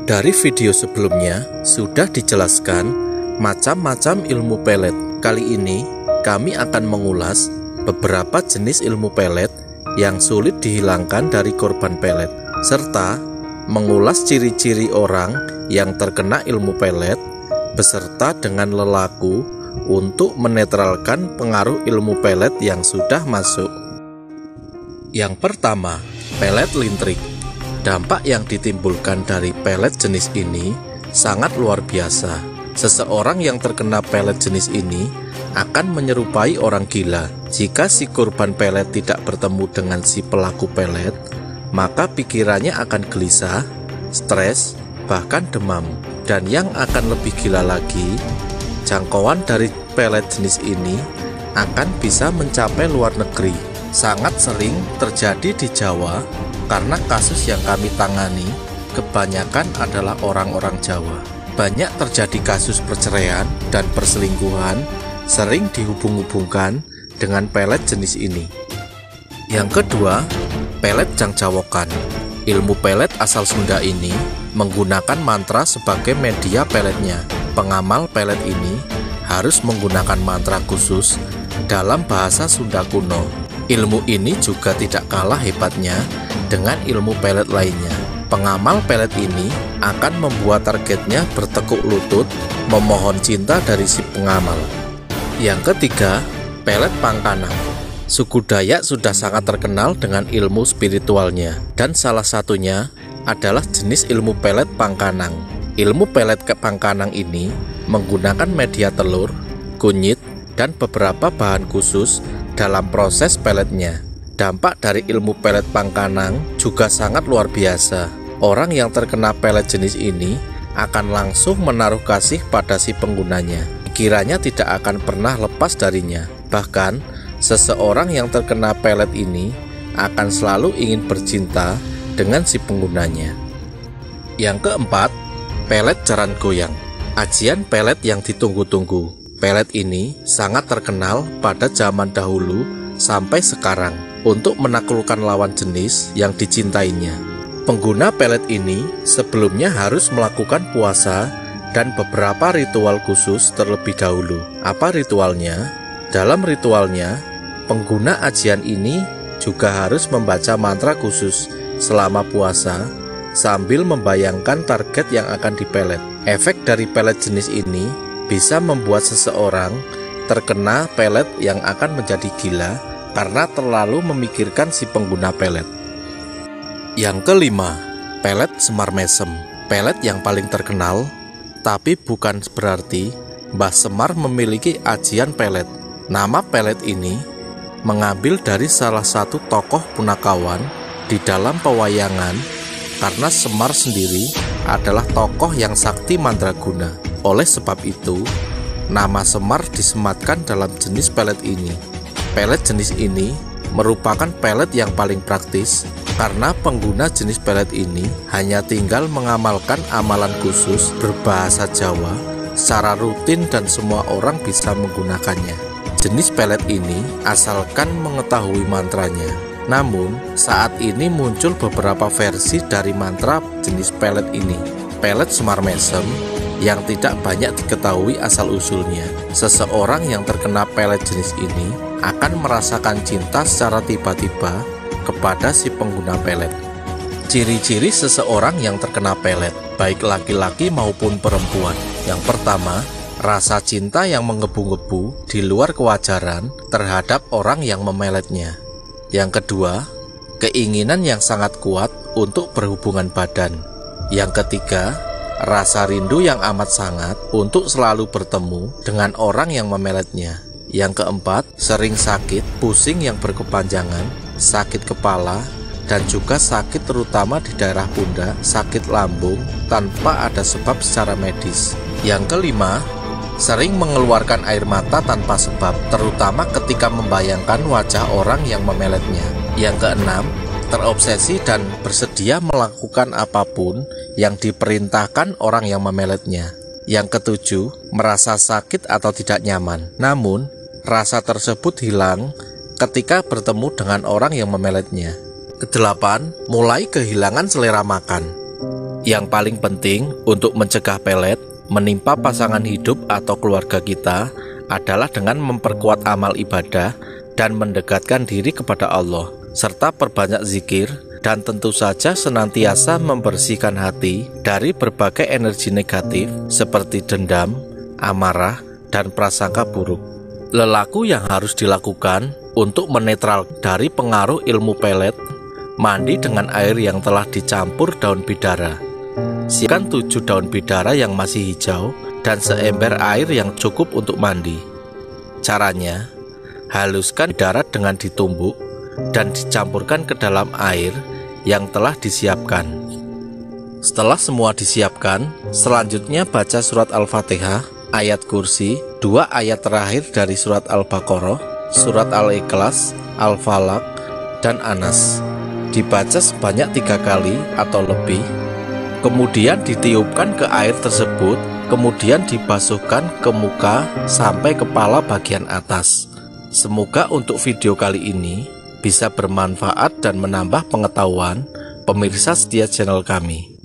Dari video sebelumnya sudah dijelaskan macam-macam ilmu pelet. Kali ini kami akan mengulas beberapa jenis ilmu pelet yang sulit dihilangkan dari korban pelet, serta mengulas ciri-ciri orang yang terkena ilmu pelet beserta dengan lelaku untuk menetralkan pengaruh ilmu pelet yang sudah masuk. Yang pertama, pelet lintrik. Dampak yang ditimbulkan dari pelet jenis ini sangat luar biasa. Seseorang yang terkena pelet jenis ini akan menyerupai orang gila. Jika si korban pelet tidak bertemu dengan si pelaku pelet, maka pikirannya akan gelisah, stres, bahkan demam. Dan yang akan lebih gila lagi, jangkauan dari pelet jenis ini akan bisa mencapai luar negeri. Sangat sering terjadi di Jawa karena kasus yang kami tangani kebanyakan adalah orang-orang Jawa. Banyak terjadi kasus perceraian dan perselingkuhan sering dihubung-hubungkan dengan pelet jenis ini. Yang kedua, pelet jangcawokan. Ilmu pelet asal Sunda ini menggunakan mantra sebagai media peletnya. Pengamal pelet ini harus menggunakan mantra khusus dalam bahasa Sunda kuno. Ilmu ini juga tidak kalah hebatnya dengan ilmu pelet lainnya. Pengamal pelet ini akan membuat targetnya bertekuk lutut memohon cinta dari si pengamal. Yang ketiga, pelet Pangkanang. Suku Dayak sudah sangat terkenal dengan ilmu spiritualnya, dan salah satunya adalah jenis ilmu pelet Pangkanang. Ilmu pelet ke Pangkanang ini menggunakan media telur, kunyit, dan beberapa bahan khusus dalam proses peletnya. Dampak dari ilmu pelet Pangkanang juga sangat luar biasa. Orang yang terkena pelet jenis ini akan langsung menaruh kasih pada si penggunanya. Pikirannya tidak akan pernah lepas darinya. Bahkan, seseorang yang terkena pelet ini akan selalu ingin bercinta dengan si penggunanya. Yang keempat, pelet jaran goyang. Ajian pelet yang ditunggu-tunggu. Pelet ini sangat terkenal pada zaman dahulu sampai sekarang untuk menaklukkan lawan jenis yang dicintainya. Pengguna pelet ini sebelumnya harus melakukan puasa dan beberapa ritual khusus terlebih dahulu. Apa ritualnya? Dalam ritualnya, pengguna ajian ini juga harus membaca mantra khusus selama puasa sambil membayangkan target yang akan dipelet. Efek dari pelet jenis ini bisa membuat seseorang terkena pelet yang akan menjadi gila karena terlalu memikirkan si pengguna pelet. Yang kelima, pelet Semar Mesem. Pelet yang paling terkenal, tapi bukan berarti Mbah Semar memiliki ajian pelet. Nama pelet ini mengambil dari salah satu tokoh punakawan di dalam pewayangan karena Semar sendiri adalah tokoh yang sakti mandraguna. Oleh sebab itu, nama Semar disematkan dalam jenis pelet ini. Pelet jenis ini merupakan pelet yang paling praktis karena pengguna jenis pelet ini hanya tinggal mengamalkan amalan khusus berbahasa Jawa secara rutin dan semua orang bisa menggunakannya. Jenis pelet ini asalkan mengetahui mantranya. Namun, saat ini muncul beberapa versi dari mantra jenis pelet ini. Pelet Semar Mesem yang tidak banyak diketahui asal-usulnya. Seseorang yang terkena pelet jenis ini akan merasakan cinta secara tiba-tiba kepada si pengguna pelet. Ciri-ciri seseorang yang terkena pelet, baik laki-laki maupun perempuan. Yang pertama, rasa cinta yang menggebu-gebu di luar kewajaran terhadap orang yang memeletnya. Yang kedua, keinginan yang sangat kuat untuk berhubungan badan. Yang ketiga, rasa rindu yang amat sangat untuk selalu bertemu dengan orang yang memeletnya. Yang keempat, sering sakit, pusing yang berkepanjangan, sakit kepala, dan juga sakit terutama di daerah pundak, sakit lambung tanpa ada sebab secara medis. Yang kelima, sering mengeluarkan air mata tanpa sebab, terutama ketika membayangkan wajah orang yang memeletnya. Yang keenam, terobsesi dan bersedia melakukan apapun yang diperintahkan orang yang memeletnya. Yang ketujuh, merasa sakit atau tidak nyaman. Namun, rasa tersebut hilang ketika bertemu dengan orang yang memeletnya. Kedelapan, mulai kehilangan selera makan. Yang paling penting untuk mencegah pelet menimpa pasangan hidup atau keluarga kita adalah dengan memperkuat amal ibadah dan mendekatkan diri kepada Allah, serta perbanyak zikir, dan tentu saja senantiasa membersihkan hati dari berbagai energi negatif seperti dendam, amarah, dan prasangka buruk. Lelaku yang harus dilakukan untuk menetral dari pengaruh ilmu pelet: mandi dengan air yang telah dicampur daun bidara. Siapkan 7 daun bidara yang masih hijau dan seember air yang cukup untuk mandi. Caranya, haluskan bidara dengan ditumbuk dan dicampurkan ke dalam air yang telah disiapkan. Setelah semua disiapkan, selanjutnya baca surat Al-Fatihah, ayat kursi, 2 ayat terakhir dari surat Al-Baqarah, surat Al-Ikhlas, Al-Falaq, dan Anas. Dibaca sebanyak 3 kali atau lebih, kemudian ditiupkan ke air tersebut, kemudian dibasuhkan ke muka sampai kepala bagian atas. Semoga untuk video kali ini bisa bermanfaat dan menambah pengetahuan pemirsa setia channel kami.